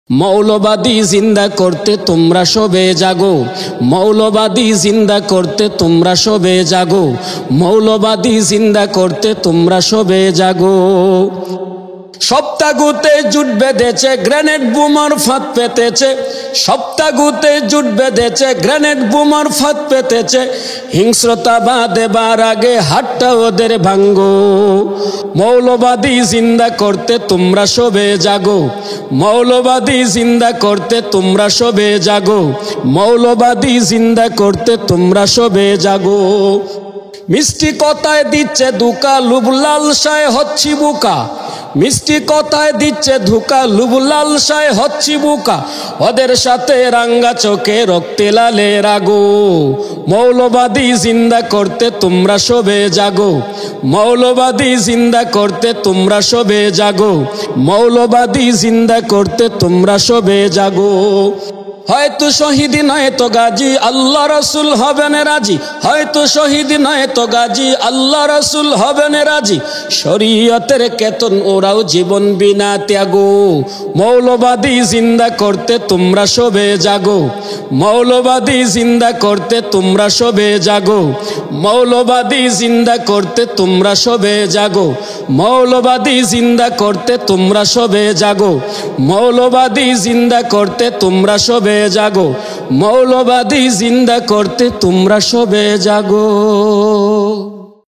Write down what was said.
মৌলবাদী জিন্দা করতে তোমরা সবে জাগো, মৌলবাদী জিন্দা করতে তোমরা সবে জাগো, মৌলবাদী জিন্দা করতে তোমরা সবে জাগো। সপ্তাগুতে জুট বেঁধেছে, গ্রেনেড বোমার ফাঁদ পেতেছে, সপ্তাগুতে জুট বেঁধেছে, গ্রেনেড বোমার ফাঁদ পেতেছে। হিংস্রতা বাঁধবার আগে হাতটা ওদের ভাঙ্গো। মৌলবাদী জিন্দা করতে তোমরা সবে জাগো, মৌলবাদী জিন্দা করতে তোমরা সবে জাগো, মৌলবাদী জিন্দা করতে তোমরা সবে জাগো। মিষ্টি কথায় দিচ্ছে ধোঁকা, লোভ লালসায় হচ্ছি বোকা, মিষ্টি কথায় দিচ্ছে ধোঁকা, লোভ লালসায় হচ্ছি বোকা। ওদের সাথে রাঙ্গা চোখে রক্তে লালে রাগো। মৌলবাদী জিন্দা করতে তোমরা সবে জাগো, মৌলবাদী জিন্দা করতে তোমরা সবে জাগো, মৌলবাদী জিন্দা করতে তোমরা সবে জাগো। হয়তো শহীদ নয় তো গাজী, আল্লাহ রসুল হবেন রাজি, হয়তো শহীদ নয় তো গাজী, আল্লাহ রসুল হবেন রাজি। শরীয়তের কেতন ওরাও জীবন বিনা ত্যাগো। মৌলবাদী জিন্দা করতে তোমরা সবে জাগো, মৌলবাদী জিন্দা করতে তোমরা সবে জাগো, মৌলবাদী জিন্দা করতে তোমরা সবে জাগো, মৌলবাদী জিন্দা করতে তোমরা সবে জাগো, মৌলবাদী জিন্দা করতে তোমরা সবে জাগো, মৌলবাদী জিন্দা করতে তোমরা সবে জাগো।